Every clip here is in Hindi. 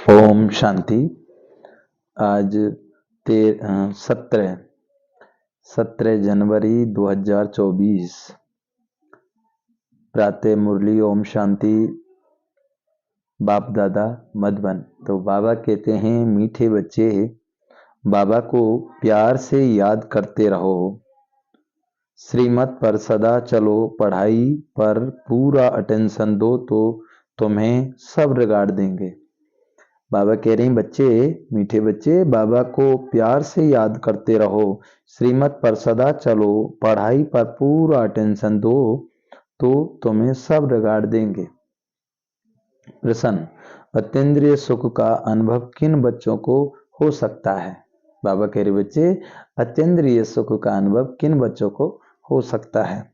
ओम शांति। आज 17 जनवरी 2024 प्रातः मुरली ओम शांति बाप दादा मधुबन। तो बाबा कहते हैं, मीठे बच्चे बाबा को प्यार से याद करते रहो, श्रीमत पर सदा चलो, पढ़ाई पर पूरा अटेंशन दो तो तुम्हें सब रिगार्ड देंगे। बाबा कह रहे हैं, बच्चे, मीठे बच्चे, बाबा को प्यार से याद करते रहो, श्रीमत पर सदा चलो, पढ़ाई पर पूरा अटेंशन दो तो तुम्हें सब रिगार्ड देंगे। प्रश्न, अतीन्द्रिय सुख का अनुभव किन बच्चों को हो सकता है? बाबा कह रहे, बच्चे, अतीन्द्रिय सुख का अनुभव किन बच्चों को हो सकता है?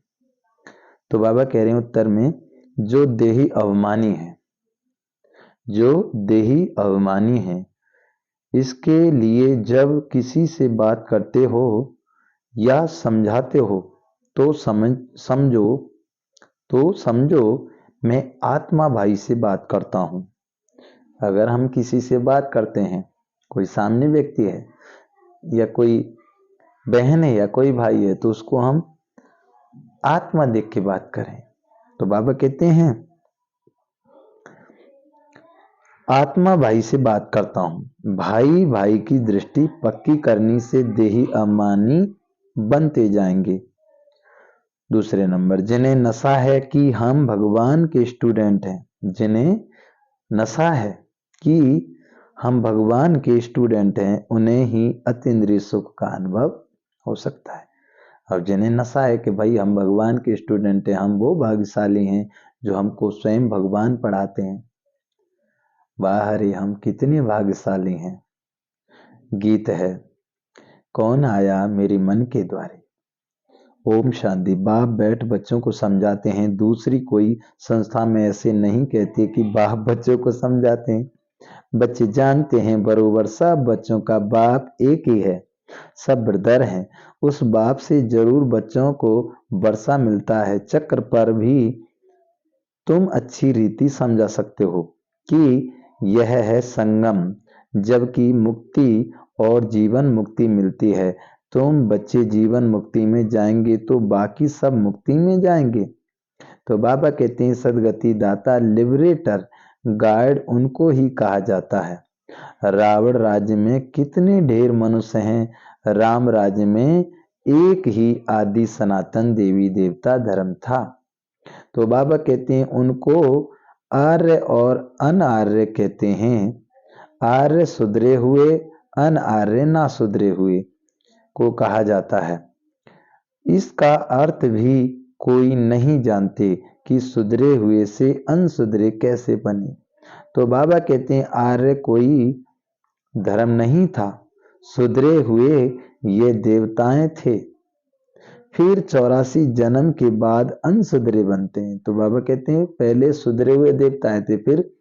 तो बाबा कह रहे हैं उत्तर में, जो देही अभिमानी है, जो देही अभिमानी है। इसके लिए जब किसी से बात करते हो या समझाते हो तो समझो मैं आत्मा भाई से बात करता हूँ। अगर हम किसी से बात करते हैं, कोई सामने व्यक्ति है या कोई बहन है या कोई भाई है, तो उसको हम आत्मा देख के बात करें। तो बाबा कहते हैं, आत्मा भाई से बात करता हूं। भाई भाई की दृष्टि पक्की करने से देही अभिमानी बनते जाएंगे। दूसरे नंबर, जिन्हें नशा है कि हम भगवान के स्टूडेंट हैं, जिन्हें नशा है कि हम भगवान के स्टूडेंट हैं, उन्हें ही अतीन्द्रिय सुख का अनुभव हो सकता है। और जिन्हें नशा है कि भाई हम भगवान के स्टूडेंट हैं, हम वो भाग्यशाली हैं जो हमको स्वयं भगवान पढ़ाते हैं। वाह रे, हम कितने भाग्यशाली हैं। गीत है, कौन आया मेरे मन के द्वारे। ओम शांति। बाप बैठ बच्चों को समझाते हैं। दूसरी कोई संस्था में ऐसे नहीं कहती कि बाप बच्चों को समझाते हैं। बच्चे जानते हैं बरोबर सब बच्चों का बाप एक ही है, सब ब्रदर हैं। उस बाप से जरूर बच्चों को वर्षा मिलता है। चक्र पर भी तुम अच्छी रीति समझा सकते हो कि यह है संगम, जबकि मुक्ति और जीवन मुक्ति मिलती है। तुम बच्चे जीवन मुक्ति में जाएंगे तो बाकी सब मुक्ति में जाएंगे। तो बाबा कहते हैं, सदगति दाता, लिबरेटर, गाइड उनको ही कहा जाता है। रावण राज्य में कितने ढेर मनुष्य हैं, राम राज्य में एक ही आदि सनातन देवी देवता धर्म था। तो बाबा कहते हैं, उनको आर्य और अनार्य कहते हैं। आर्य सुधरे हुए, अनार्य ना सुधरे हुए को कहा जाता है। इसका अर्थ भी कोई नहीं जानते कि सुधरे हुए से अनसुधरे कैसे बने। तो बाबा कहते हैं, आर्य कोई धर्म नहीं था, सुधरे हुए ये देवताएं थे। फिर 84 जन्म के बाद अनसुधरे बनते हैं। तो बाबा कहते हैं, पहले सुधरे हुए देवताएं थे, फिर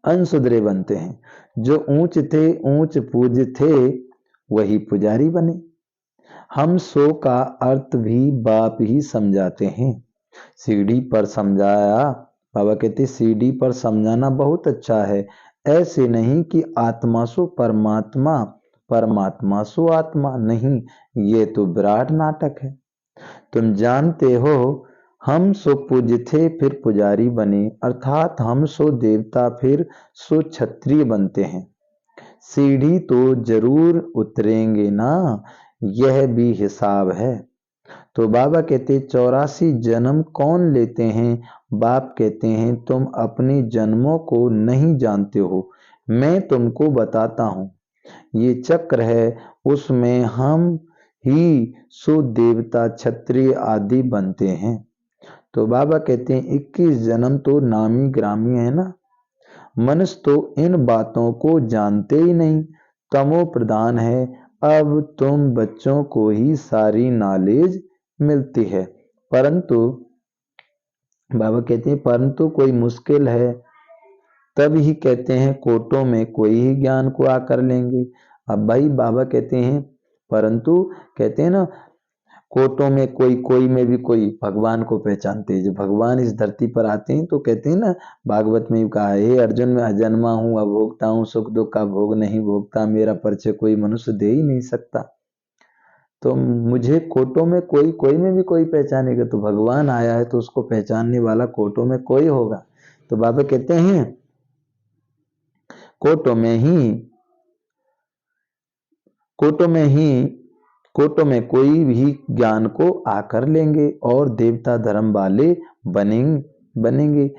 अनसुधरे बनते हैं। जो ऊंच थे, ऊंच पूज्य थे, वही पुजारी बने। हम सो का अर्थ भी बाप ही समझाते हैं। सीढ़ी पर समझाया। बाबा कहते, सीढ़ी पर समझाना बहुत अच्छा है, ऐसे नहीं कि आत्मा सो परमात्मा, परमात्मा सो आत्मा नहीं, ये तो विराट नाटक है। तुम जानते हो, हम सो पूज्य थे फिर पुजारी बने, अर्थात हम सो देवता फिर सो क्षत्रिय बनते हैं। सीढ़ी तो जरूर उतरेंगे ना, यह भी हिसाब है। तो बाबा कहते, 84 जन्म कौन लेते हैं? बाप कहते हैं, तुम अपने जन्मों को नहीं जानते हो, मैं तुमको बताता हूँ। ये चक्र है, उसमें हम ही सो देवता क्षत्रिय आदि बनते हैं। तो बाबा कहते हैं, 21 जन्म तो नामी ग्रामी है ना। मनुष्य तो इन बातों को जानते ही नहीं, तमो प्रधान है। अब तुम बच्चों को ही सारी नॉलेज मिलती है, परंतु बाबा कहते हैं, परंतु कोई मुश्किल है तब ही कहते हैं कोटों में कोई ही ज्ञान को आकर लेंगे। अब भाई बाबा कहते हैं, परंतु कहते हैं ना, कोटों में कोई, कोई में भी कोई भगवान को पहचानते हैं। जब भगवान इस धरती पर आते हैं तो कहते हैं ना, भागवत में भी कहा है, हे अर्जुन मैं अजन्मा हूँ, अभोक्ता हूँ, सुख दुख का भोग नहीं भोगता, मेरा परिचय कोई मनुष्य दे ही नहीं सकता। तो मुझे कोटों में कोई, कोई में भी कोई पहचानेगा, तो भगवान आया है तो उसको पहचानने वाला कोटों में कोई होगा। तो बाबा कहते हैं कोटों में ही, कोटों में ही, कोटों में कोई भी ज्ञान को आकर लेंगे और देवता धर्म वाले बनेंगे।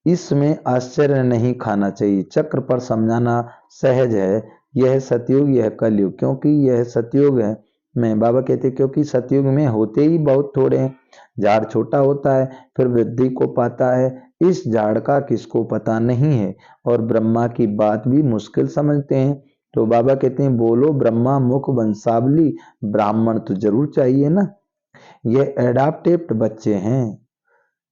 इसमें आश्चर्य नहीं खाना चाहिए, चक्र पर समझाना सहज है। यह सतयुग, यह कलयुग, क्योंकि यह सतयुग है में बाबा कहते क्योंकि सतयुग में होते ही बहुत थोड़े हैं। झाड़ छोटा होता है फिर वृद्धि को पाता है, इस झाड़ का किसको पता नहीं है, और ब्रह्मा की बात भी मुश्किल समझते हैं। तो बाबा कहते हैं बोलो ब्रह्मा मुख वंशावली, ब्राह्मण तो जरूर चाहिए ना। ये एडाप्टेड बच्चे हैं।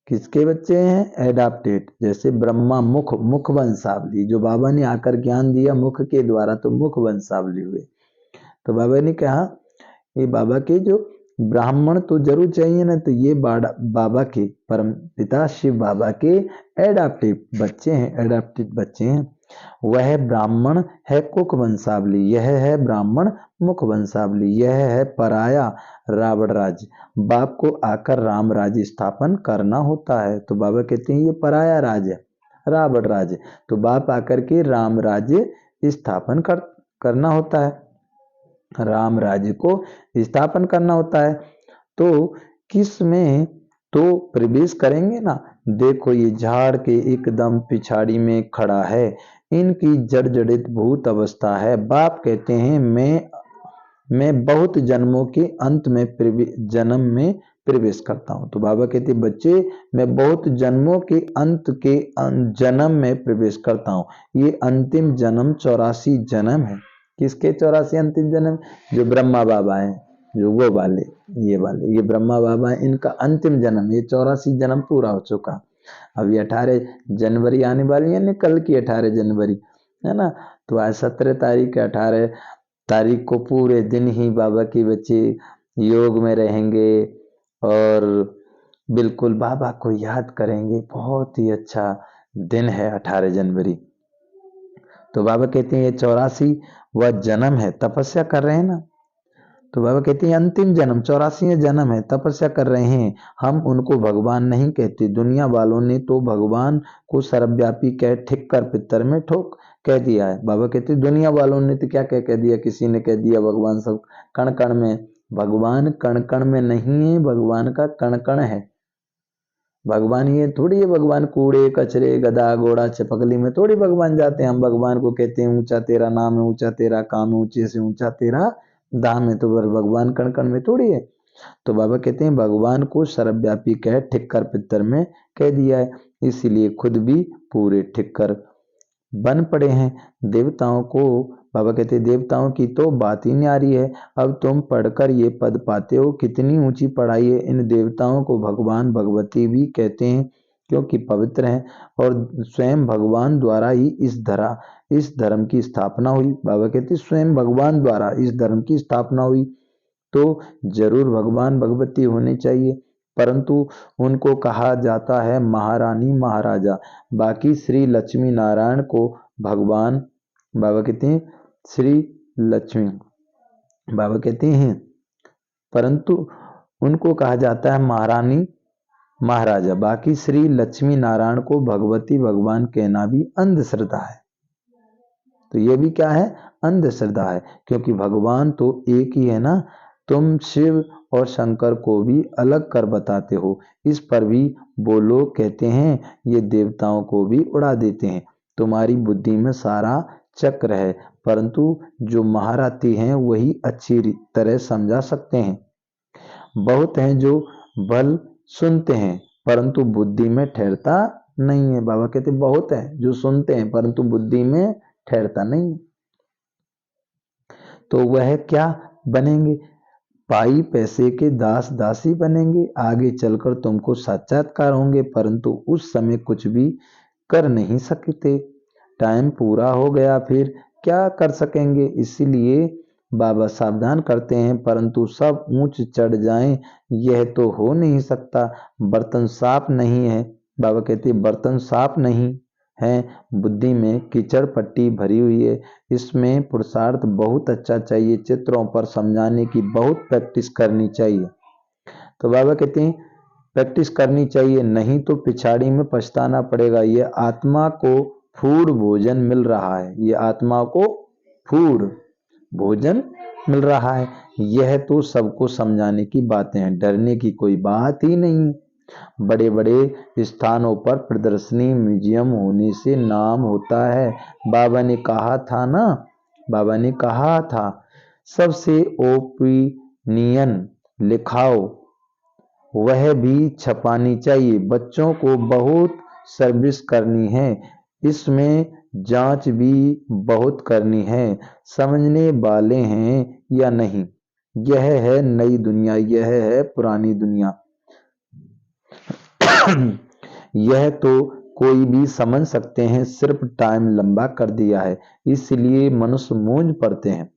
किसके बच्चे हैं? एडाप्टेड। जैसे ब्रह्मा मुख, मुख वंशावली, जो बाबा ने आकर ज्ञान दिया मुख के द्वारा तो मुख वंशावली हुए। तो बाबा ने कहा ये बाबा के जो ब्राह्मण तो जरूर चाहिए ना, तो ये बाबा के परम पिता शिव बाबा के एडाप्टिव बच्चे हैं, एडाप्टिव बच्चे हैं। वह ब्राह्मण है कुक वंशावली, यह है ब्राह्मण मुख वंशावली, यह है पराया रावण राज। बाप को आकर राम राज्य स्थापन करना होता है। तो बाबा कहते हैं ये पराया राज है, रावण राज। तो बाप आकर के राम राज्य स्थापन करना होता है, राम राज्य को स्थापन करना होता है। तो किस में तो प्रवेश करेंगे ना। देखो ये झाड़ के एकदम पिछाड़ी में खड़ा है, इनकी जर्जरित भूत अवस्था है। बाप कहते हैं मैं बहुत जन्मों के अंत में जन्म में प्रवेश करता हूँ। तो बाबा कहते बच्चे मैं बहुत जन्मों के अंत के जन्म में प्रवेश करता हूँ। ये अंतिम जन्म 84 जन्म है। किसके 84 अंतिम जन्म? जो ब्रह्मा बाबा हैं, जो वो वाले, ये ब्रह्मा बाबा हैं, इनका अंतिम जन्म, ये 84 जन्म पूरा हो चुका। अभी 18 जनवरी आने वाली है ना, कल की 18 जनवरी है ना। तो आज 17 तारीख, 18 तारीख को पूरे दिन ही बाबा के बच्चे योग में रहेंगे और बिल्कुल बाबा को याद करेंगे। बहुत ही अच्छा दिन है 18 जनवरी। तो बाबा कहते हैं ये 84 वह जन्म है, तपस्या कर रहे हैं ना। तो बाबा कहते हैं अंतिम जन्म 84 जन्म है, तपस्या कर रहे हैं। हम उनको भगवान नहीं कहते, दुनिया वालों ने तो भगवान को सर्वव्यापी कह ठिक कर पितर में ठोक कह दिया है। बाबा कहते हैं दुनिया वालों ने तो क्या कह दिया, किसी ने कह दिया भगवान सब कण कण में। भगवान कण कण में नहीं है, भगवान का कण कण है। भगवान ये थोड़ी है, भगवान कूड़े कचरे गधा घोड़ा चपकली में थोड़ी भगवान जाते हैं। हम भगवान को कहते हैं ऊंचा तेरा नाम है, ऊंचा तेरा काम है, ऊंचे से ऊंचा तेरा दाम है। तो भगवान कण कण में थोड़ी है। तो बाबा कहते हैं भगवान को सर्वव्यापी कह ठिक्कर पितर में कह दिया है, इसीलिए खुद भी पूरे ठिक्कर बन पड़े हैं। देवताओं को बाबा कहते हैं देवताओं की तो बात ही न्यारी है। अब तुम पढ़कर ये पद पाते हो, कितनी ऊंची पढ़ाई है। इन देवताओं को भगवान भगवती भी कहते हैं क्योंकि पवित्र हैं और स्वयं भगवान द्वारा ही इस धर्म की स्थापना हुई। बाबा कहते हैं स्वयं भगवान द्वारा इस धर्म की स्थापना हुई, तो जरूर भगवान भगवती होने चाहिए। परंतु उनको कहा जाता है महारानी महाराजा। बाकी श्री लक्ष्मी नारायण को भगवान बाबा कहते हैं श्री लक्ष्मी बाबा कहते हैं, परंतु उनको कहा जाता है महारानी महाराजा। बाकी श्री लक्ष्मी नारायण को भगवती भगवान कहना भी अंधश्रद्धा है। तो ये भी क्या है? अंधश्रद्धा है, क्योंकि भगवान तो एक ही है ना। तुम शिव और शंकर को भी अलग कर बताते हो, इस पर भी वो लोग कहते हैं ये देवताओं को भी उड़ा देते हैं। तुम्हारी बुद्धि में सारा चक्र है, परंतु जो महारथी हैं वही अच्छी तरह समझा सकते हैं। बहुत हैं जो बल सुनते हैं परंतु बुद्धि में ठहरता नहीं है। बाबा कहते बहुत है जो सुनते हैं परंतु बुद्धि में ठहरता नहीं। तो वह क्या बनेंगे? पाई पैसे के दास दासी बनेंगे। आगे चलकर तुमको साक्षात्कार होंगे, परंतु उस समय कुछ भी कर नहीं सकते। टाइम पूरा हो गया, फिर क्या कर सकेंगे? इसीलिए बाबा सावधान करते हैं, परंतु सब ऊंच चढ़ जाएं यह तो हो नहीं सकता। बर्तन साफ नहीं है, बाबा कहते हैं बर्तन साफ नहीं है, बुद्धि में कीचड़ पट्टी भरी हुई है, इसमें पुरुषार्थ बहुत अच्छा चाहिए, चित्रों पर समझाने की बहुत प्रैक्टिस करनी चाहिए। तो बाबा कहते हैं प्रैक्टिस करनी चाहिए, नहीं तो पिछाड़ी में पछताना पड़ेगा। ये आत्मा को फूड भोजन मिल रहा है, ये आत्मा को फूड भोजन मिल रहा है, यह तो सबको समझाने की बातें हैं, डरने की कोई बात ही नहीं। बड़े बड़े स्थानों पर प्रदर्शनी म्यूजियम होने से नाम होता है। बाबा ने कहा था ना, बाबा ने कहा था सबसे ओपिनियन लिखाओ, वह भी छपानी चाहिए। बच्चों को बहुत सर्विस करनी है, इसमें जांच भी बहुत करनी है, समझने वाले हैं या नहीं। यह है नई दुनिया, यह है पुरानी दुनिया। यह तो कोई भी समझ सकते हैं, सिर्फ टाइम लंबा कर दिया है, इसलिए मनुष्य मूंझ पड़ते हैं।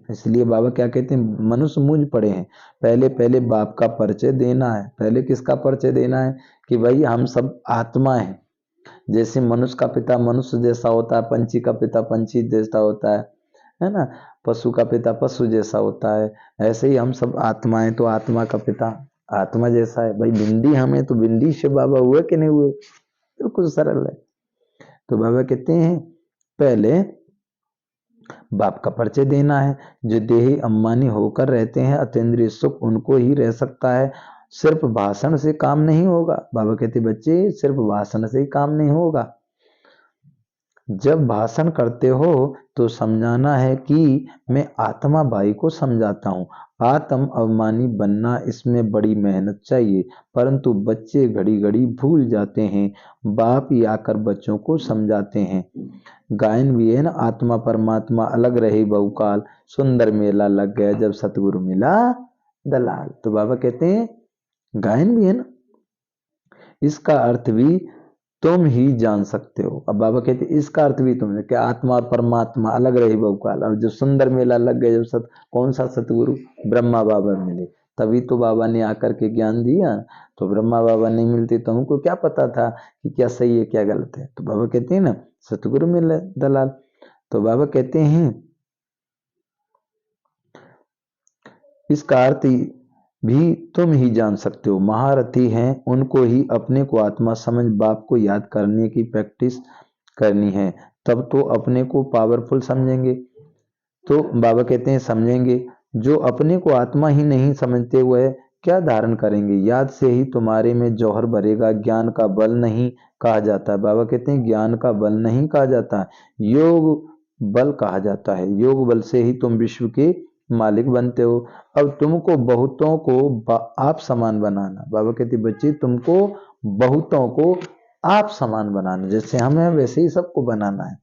इसलिए बाबा क्या कहते हैं, मनुष्य मूंझ पड़े हैं। पहले पहले बाप का परिचय देना है। पहले किसका परिचय देना है कि भाई हम सब आत्मा हैं। जैसे मनुष्य का पिता मनुष्य जैसा होता है, पंछी का पिता पंछी जैसा होता है ना, पशु का पिता पशु जैसा होता है, ऐसे ही हम सब आत्मा है, तो आत्मा का पिता आत्मा जैसा है। भाई बिंदी हमें, तो बिंदी से बाबा हुए कि नहीं हुए, बिल्कुल सरल है। तो बाबा कहते हैं पहले बाप का परिचय देना है। जो देही अम्मानी होकर रहते हैं, अतीन्द्रिय सुख उनको ही रह सकता है, सिर्फ भाषण से काम नहीं होगा। बाबा कहते बच्चे सिर्फ भाषण से ही काम नहीं होगा। जब भाषण करते हो तो समझाना है कि मैं आत्मा भाई को समझाता हूँ। आत्म अभिमानी बनना, इसमें बड़ी मेहनत चाहिए, परंतु बच्चे घड़ी घड़ी भूल जाते हैं। बाप ही आकर बच्चों को समझाते हैं। गायन भी है ना, आत्मा परमात्मा अलग रहे बहुकाल, सुंदर मेला लग गया जब सतगुरु मिला दलाल। तो बाबा कहते हैं गायन भी है ना, इसका अर्थ भी तुम ही जान सकते हो। अब बाबा कहते इसका अर्थ भी तुम, कि आत्मा और परमात्मा अलग रहे बहुकाल, और जो सुंदर मेला लग गया जब कौन सा सतगुरु, ब्रह्मा बाबा मिले, तभी तो बाबा ने आकर के ज्ञान दिया। तो ब्रह्मा बाबा नहीं मिलते तो हमको क्या पता था कि क्या सही है क्या गलत है। तो बाबा कहते हैं ना सतगुरु मिले दलाल। तो बाबा कहते हैं इसका अर्थ भी तुम ही जान सकते हो। महारथी हैं उनको ही अपने को आत्मा समझ बाप को याद करने की प्रैक्टिस करनी है, तब तो अपने को पावरफुल समझेंगे। तो बाबा कहते हैं समझेंगे, जो अपने को आत्मा ही नहीं समझते हुए क्या धारण करेंगे। याद से ही तुम्हारे में जौहर भरेगा, ज्ञान का बल नहीं कहा जाता। बाबा कहते हैं ज्ञान का बल नहीं कहा जाता, योग बल कहा जाता है। योग बल से ही तुम विश्व के मालिक बनते हो। अब तुमको बहुतों को आप समान बनाना। बाबा कहते बच्चे तुमको बहुतों को आप समान बनाना, जैसे हमें वैसे ही सबको बनाना है,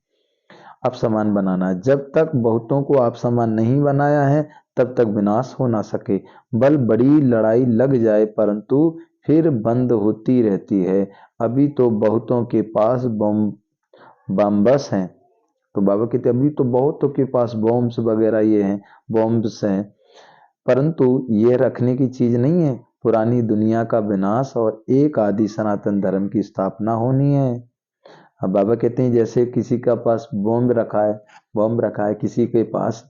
आप समान बनाना है। जब तक बहुतों को आप समान नहीं बनाया है तब तक विनाश हो ना सके। बल बड़ी लड़ाई लग जाए परंतु फिर बंद होती रहती है। अभी तो बहुतों के पास बम्बस हैं। तो बाबा कहते अभी तो बहुतों के पास बॉम्ब्स वगैरह ये हैं, बॉम्ब्स हैं, परंतु ये रखने की चीज नहीं है। पुरानी दुनिया का विनाश और एक आदि सनातन धर्म की स्थापना होनी है। अब बाबा कहते हैं जैसे किसी का पास बॉम्ब रखा है, किसी के पास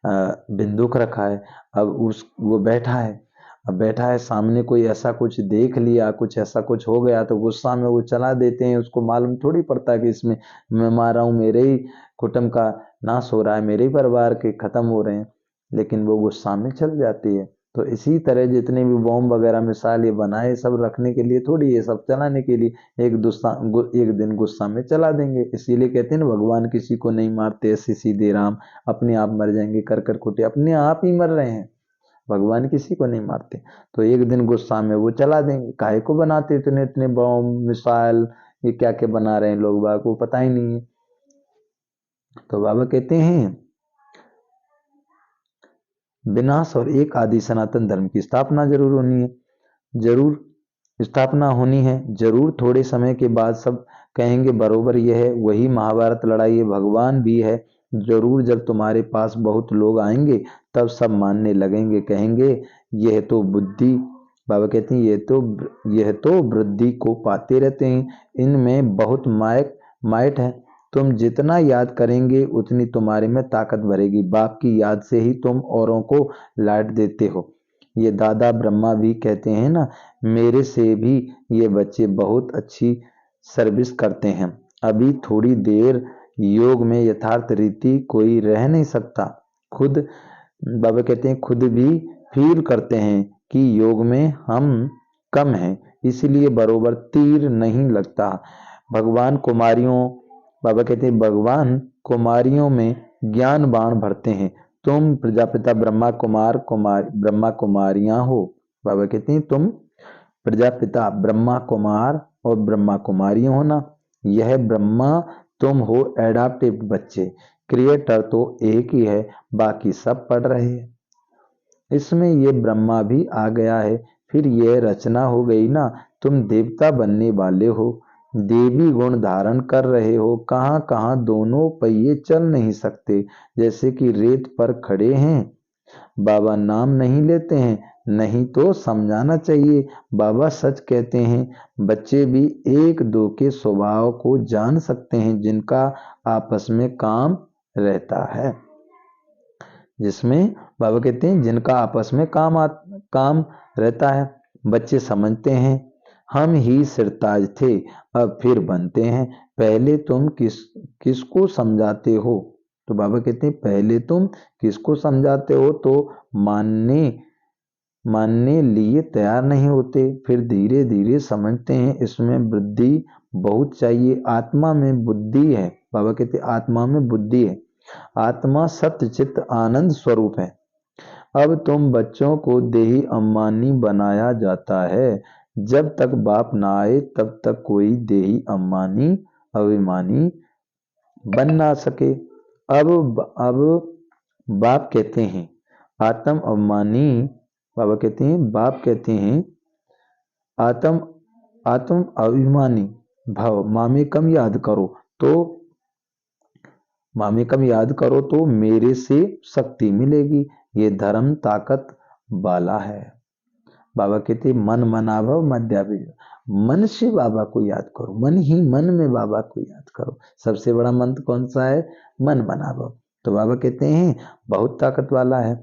बंदूक रखा है, अब वो बैठा है, अब बैठा है सामने कोई ऐसा कुछ देख लिया, कुछ ऐसा कुछ हो गया तो गुस्सा में वो चला देते हैं। उसको मालूम थोड़ी पड़ता कि इसमें मैं मार रहा हूँ, मेरे ही कुटुंब का नाश हो रहा है, मेरे ही परिवार के खत्म हो रहे हैं, लेकिन वो गुस्सा में चल जाती है। तो इसी तरह जितने भी बॉम्ब वगैरह मिसाइल ये बनाए सब रखने के लिए थोड़ी, ये सब चलाने के लिए एक दिन गुस्सा में चला देंगे। इसीलिए कहते हैं ना भगवान किसी को नहीं मारते, ऐसे सीधे राम अपने आप मर जाएंगे, कर कर कुटे अपने आप ही मर रहे हैं, भगवान किसी को नहीं मारते। तो एक दिन गुस्सा में वो चला देंगे। काहे को बनाते इतने इतने बॉम्ब मिसाइल, ये क्या क्या बना रहे हैं लोग बाग को पता ही नहीं है। तो बाबा कहते हैं विनाश और एक आदि सनातन धर्म की स्थापना जरूर होनी है, जरूर स्थापना होनी है, जरूर। थोड़े समय के बाद सब कहेंगे बरोबर यह है, वही महाभारत लड़ाई है, भगवान भी है, जरूर जब तुम्हारे पास बहुत लोग आएंगे तब सब मानने लगेंगे, कहेंगे यह तो बुद्धि, बाबा कहते हैं यह तो वृद्धि को पाते रहते हैं, इनमें बहुत माइट है। तुम जितना याद करेंगे उतनी तुम्हारे में ताकत भरेगी। बाप की याद से ही तुम औरों को लाड देते हो। ये दादा ब्रह्मा भी कहते हैं ना, मेरे से भी ये बच्चे बहुत अच्छी सर्विस करते हैं। अभी थोड़ी देर योग में यथार्थ रीति कोई रह नहीं सकता। खुद बाबा कहते हैं खुद भी फील करते हैं कि योग में हम कम हैं, इसलिए बरोबर तीर नहीं लगता। भगवान कुमारियों बाबा कहते हैं भगवान कुमारियों में ज्ञान बाण भरते हैं। तुम प्रजापिता ब्रह्मा कुमारियां हो। बाबा कहते हैं तुम प्रजापिता ब्रह्मा कुमार और ब्रह्मा कुमारी हो ना। यह ब्रह्मा तुम हो एडाप्टिव बच्चे, क्रिएटर तो एक ही है, बाकी सब पढ़ रहे हैं। इसमें ये ब्रह्मा भी आ गया है, फिर यह रचना हो गई ना। तुम देवता बनने वाले हो, देवी गुण धारण कर रहे हो। कहाँ कहाँ दोनों पहिए चल नहीं सकते, जैसे कि रेत पर खड़े हैं। बाबा नाम नहीं लेते हैं, नहीं तो समझाना चाहिए। बाबा सच कहते हैं। बच्चे भी एक दो के स्वभाव को जान सकते हैं, जिनका आपस में काम रहता है। जिसमें बाबा कहते हैं जिनका आपस में काम रहता है। बच्चे समझते हैं हम ही सिरताज थे, अब फिर बनते हैं। पहले तुम किसको समझाते हो? तो बाबा कहते हैं पहले तुम किसको समझाते हो तो मानने लिए तैयार नहीं होते, फिर धीरे धीरे समझते हैं। इसमें वृद्धि बहुत चाहिए। आत्मा में बुद्धि है, बाबा कहते हैं आत्मा में बुद्धि है। आत्मा सत्य चित्त आनंद स्वरूप है। अब तुम बच्चों को देही अम्मानी बनाया जाता है। जब तक बाप ना आए तब तक कोई देही अम्मानी अभिमानी बन ना सके। अब बाप कहते हैं आत्म अभिमानी, बाबा कहते हैं बाप कहते हैं आत्म आत्म अभिमानी भाव मामे कम याद करो तो मेरे से शक्ति मिलेगी। ये धर्म ताकत वाला है। बाबा कहते मन मनाभव मध्याभिज, मन से बाबा को याद करो, मन ही मन में बाबा को याद करो। सबसे बड़ा मंत्र कौन सा है? मन मनाभव। तो बाबा कहते हैं बहुत ताकत वाला है,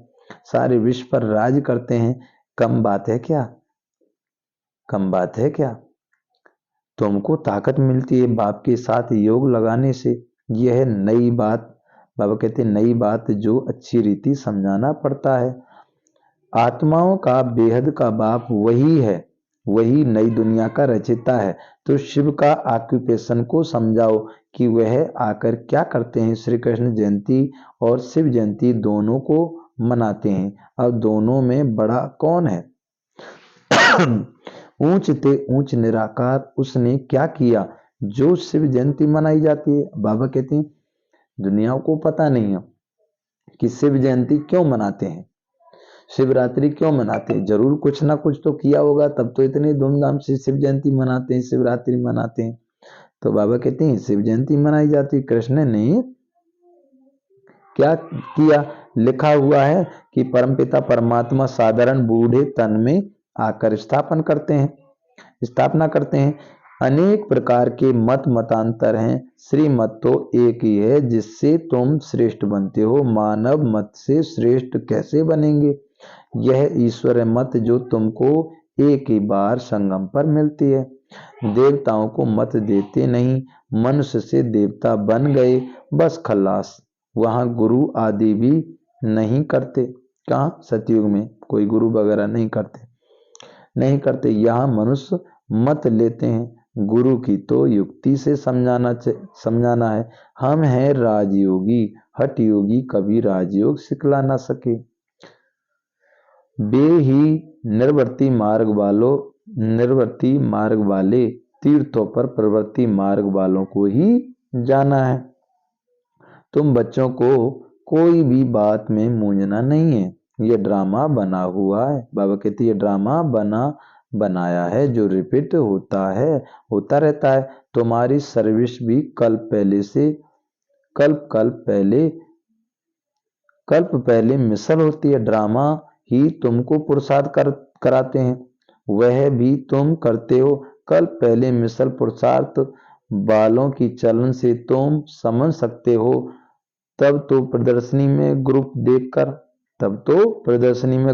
सारे विश्व पर राज करते हैं। कम बात है क्या? कम बात है क्या? तुमको ताकत मिलती है बाप के साथ योग लगाने से। यह नई बात, बाबा कहते हैं नई बात जो अच्छी रीति समझाना पड़ता है। आत्माओं का बेहद का बाप वही है, वही नई दुनिया का रचयिता है। तो शिव का ऑक्यूपेशन को समझाओ कि वह आकर क्या करते हैं। श्री कृष्ण जयंती और शिव जयंती दोनों को मनाते हैं। अब दोनों में बड़ा कौन है? ऊंच ते ऊंच निराकार उसने क्या किया जो शिव जयंती मनाई जाती है? बाबा कहते हैं दुनिया को पता नहीं है कि शिव जयंती क्यों मनाते हैं, शिवरात्रि क्यों मनाते हैं। जरूर कुछ ना कुछ तो किया होगा, तब तो इतनी धूमधाम से शिव जयंती मनाते हैं, शिवरात्रि मनाते हैं। तो बाबा कहते हैं शिव जयंती मनाई जाती है। कृष्ण ने क्या किया? लिखा हुआ है कि परमपिता परमात्मा साधारण बूढ़े तन में आकर स्थापना करते हैं। अनेक प्रकार के मतांतर हैं, श्रीमत तो एक ही है जिससे तुम श्रेष्ठ बनते हो। मानव मत से श्रेष्ठ कैसे बनेंगे? यह ईश्वर मत जो तुमको एक ही बार संगम पर मिलती है। देवताओं को मत देते नहीं, मनुष्य से देवता बन गए बस खल्लास। वहां गुरु आदि भी नहीं करते। कहाँ? सतयुग में कोई गुरु वगैरह नहीं करते। यहाँ मनुष्य मत लेते हैं। गुरु की तो युक्ति से समझाना है। हम हैं राजयोगी, हठ योगी कभी राजयोग सिखला ना सके। बे ही निर्वर्ती मार्ग वाले तीर्थों पर प्रवृत्ति मार्ग वालों को ही जाना है। तुम बच्चों को कोई भी बात में मूंझना नहीं है, ये ड्रामा बना हुआ है। बाबा कहते ये ड्रामा बनाया है जो रिपीट होता रहता है। तुम्हारी सर्विस भी कल पहले से कल्प पहले मिसल होती है, ड्रामा ही तुमको पुरुषार्थ कराते हैं, वह भी तुम करते हो। कल्प पहले मिसल पुरुषार्थ बालों की चलन से तुम समझ सकते हो। तब तो प्रदर्शनी में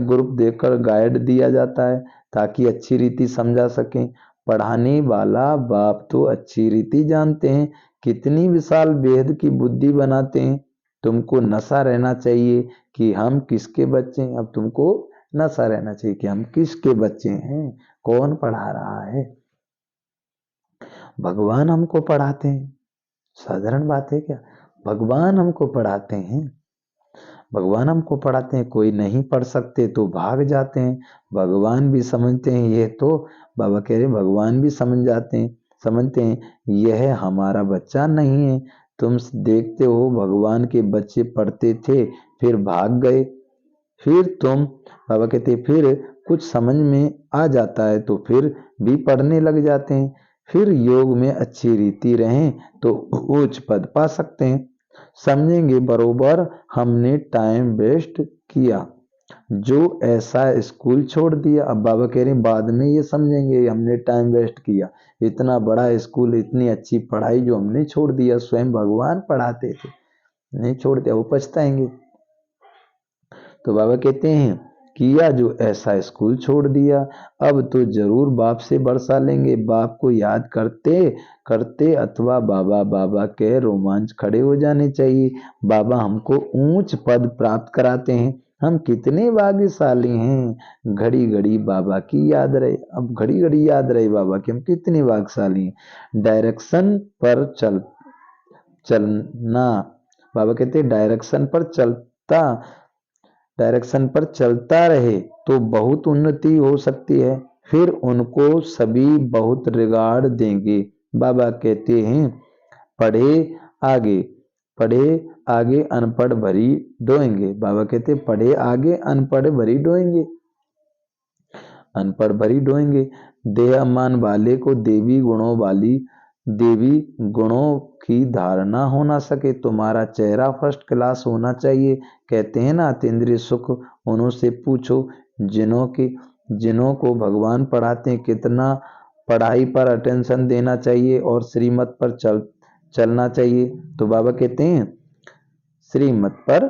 ग्रुप देखकर गाइड दिया जाता है ताकि अच्छी रीति समझा सकें। पढ़ाने वाला बाप तो अच्छी रीति जानते हैं, कितनी विशाल बेहद की बुद्धि बनाते हैं। तुमको नशा रहना चाहिए कि हम किसके बच्चे हैं। अब तुमको नशा रहना चाहिए कि हम किसके बच्चे हैं, कौन पढ़ा रहा है। भगवान हमको पढ़ाते हैं, साधारण बात है क्या। भगवान हमको पढ़ाते हैं, कोई नहीं पढ़ सकते तो भाग जाते हैं, भगवान भी समझते हैं। ये तो बाबा कह रहे भगवान भी समझते हैं यह हमारा बच्चा नहीं है। तुम देखते हो भगवान के बच्चे पढ़ते थे फिर भाग गए, बाबा कहते फिर कुछ समझ में आ जाता है तो फिर भी पढ़ने लग जाते हैं। फिर योग में अच्छी रीति रहें तो उच्च पद पा सकते हैं। समझेंगे बरोबर हमने टाइम वेस्ट किया, जो ऐसा स्कूल छोड़ दिया। अब बाबा कह रहे हैं बाद में ये समझेंगे हमने टाइम वेस्ट किया, इतना बड़ा स्कूल, इतनी अच्छी पढ़ाई जो हमने छोड़ दिया, स्वयं भगवान पढ़ाते थे, नहीं छोड़ दिया, वो पछताएंगे। तो बाबा कहते हैं किया जो ऐसा स्कूल छोड़ दिया, अब तो जरूर बाप से बरसा लेंगे। बाप को याद करते करते अथवा बाबा बाबा के रोमांच खड़े हो जाने चाहिए। बाबा हमको ऊंच पद प्राप्त कराते हैं, हम कितने भाग्यशाली हैं। घड़ी घड़ी बाबा की याद रहे, अब घड़ी घड़ी याद रहे बाबा की, हम कितने भाग्यशाली हैं। डायरेक्शन पर चलना, बाबा कहते हैं डायरेक्शन पर चलता रहे तो बहुत उन्नति हो सकती है, फिर उनको सभी बहुत रिगार्ड देंगे। बाबा कहते हैं पढ़े आगे अनपढ़ भरी ढोएंगे। बाबा कहते हैं पढ़े आगे अनपढ़ भरी ढोएंगे। देह अम्मान वाले को देवी गुणों की धारणा हो ना सके। तुम्हारा चेहरा फर्स्ट क्लास होना चाहिए। कहते हैं ना अतीन्द्रिय सुख उन्हों से पूछो जिन्हों को भगवान पढ़ाते हैं, कितना पढ़ाई पर अटेंशन देना चाहिए और श्रीमत पर चलना चाहिए। तो बाबा कहते हैं श्रीमत पर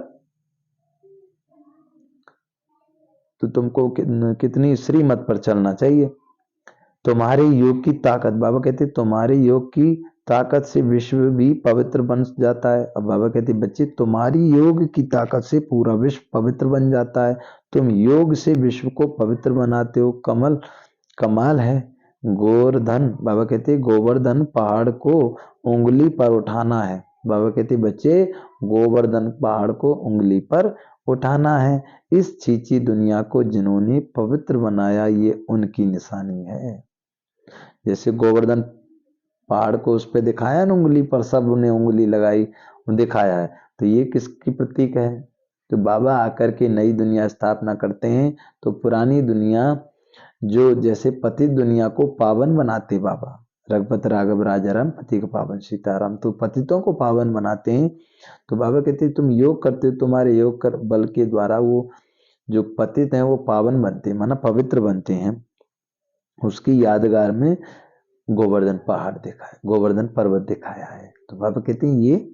तो तुमको कितनी श्रीमत पर चलना चाहिए। तुम्हारे योग की ताकत, बाबा कहते तुम्हारे योग की ताकत से विश्व भी पवित्र बन जाता है। अब बाबा कहते बच्चे तुम्हारी योग की ताकत से पूरा विश्व पवित्र बन जाता है। तुम योग से विश्व को पवित्र बनाते हो, कमाल है। गोवर्धन, बाबा कहते गोवर्धन पहाड़ को उंगली पर उठाना है। बाबा कहते बच्चे गोवर्धन पहाड़ को उंगली पर उठाना है। इस छींची दुनिया को जिन्होंने पवित्र बनाया ये उनकी निशानी है। जैसे गोवर्धन पहाड़ को उस पे दिखाया ना उंगली पर, सब ने उंगली लगाई दिखाया है, तो ये किसकी प्रतीक है। तो बाबा आकर के नई दुनिया स्थापना करते हैं तो पुरानी दुनिया जो जैसे पतित दुनिया को पावन बनाते बाबा, रघुपत राघव राजाराम पति का पावन सीताराम, तो पतितों को पावन बनाते हैं। तो बाबा कहते हैं तुम योग करते हो, तुम्हारे योग कर बल के द्वारा वो जो पतित हैं वो पावन बनते हैं, माना पवित्र बनते हैं। उसकी यादगार में गोवर्धन पहाड़ दिखाया, गोवर्धन पर्वत दिखाया है। तो बाबा कहते हैं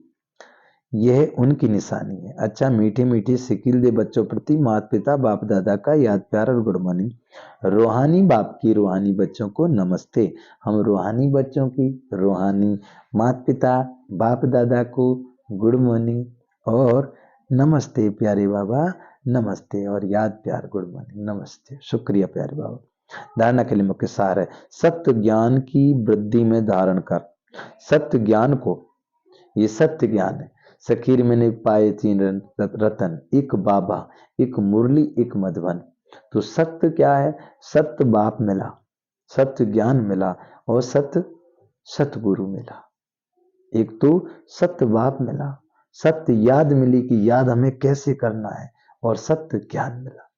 यह उनकी निशानी है। अच्छा मीठी मीठी सिकिल दे बच्चों प्रति माता पिता बाप दादा का याद प्यार और गुड मॉर्निंग। रूहानी बाप की रूहानी बच्चों को नमस्ते। हम रूहानी बच्चों की रूहानी माता पिता बाप दादा को गुड मॉर्निंग और नमस्ते प्यारे बाबा, नमस्ते और याद प्यार गुड मॉर्निंग, नमस्ते, शुक्रिया प्यारे बाबा। धारणा के लिए मुख्य सार है सत्य ज्ञान की वृद्धि में धारण कर। सत्य ज्ञान को, ये सत्य ज्ञान है। सखीर मैंने पाए 3 रतन, एक बाबा, एक मुरली, एक मधुबन। तो सत्य क्या है, सत्य बाप मिला, सत्य ज्ञान मिला और सत्य सतगुरु मिला। एक तो सत्य बाप मिला, सत्य याद मिली कि याद हमें कैसे करना है, और सत्य ज्ञान मिला।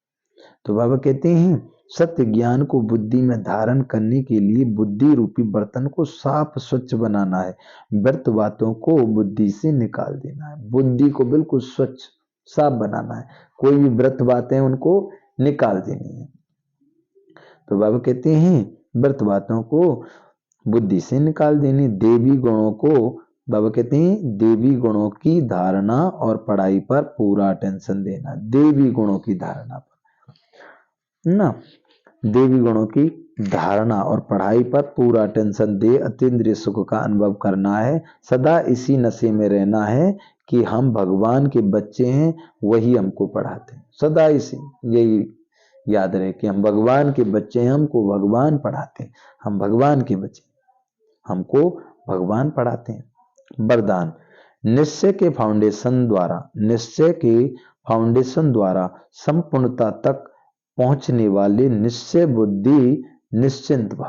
तो बाबा कहते हैं सत्य ज्ञान को बुद्धि में धारण करने के लिए बुद्धि रूपी बर्तन को साफ स्वच्छ बनाना है। व्यर्थ बातों को बुद्धि से निकाल देना है। बुद्धि को बिल्कुल स्वच्छ साफ बनाना है। कोई भी व्यर्थ बातें उनको निकाल देनी है। तो बाबा कहते हैं व्यर्थ बातों को बुद्धि से निकाल देनी। देवी गुणों को बाबा कहते हैं देवी गुणों की धारणा और पढ़ाई पर पूरा अटेंशन देना। देवी गुणों की धारणा पर ना, देवी गुणों की धारणा और पढ़ाई पर पूरा अटेंशन दे। अतीन्द्रिय सुख का अनुभव करना है। सदा इसी नशे में रहना है कि हम भगवान के बच्चे हैं, वही हमको पढ़ाते हैं। सदा इसी यही याद रहे कि हम भगवान के बच्चे हैं, हमको भगवान पढ़ाते हैं। हम भगवान के बच्चे, हमको भगवान पढ़ाते हैं। वरदान, निश्चय के फाउंडेशन द्वारा संपूर्णता तक पहुंचने वाले निश्चय बुद्धि निश्चिंत भाव।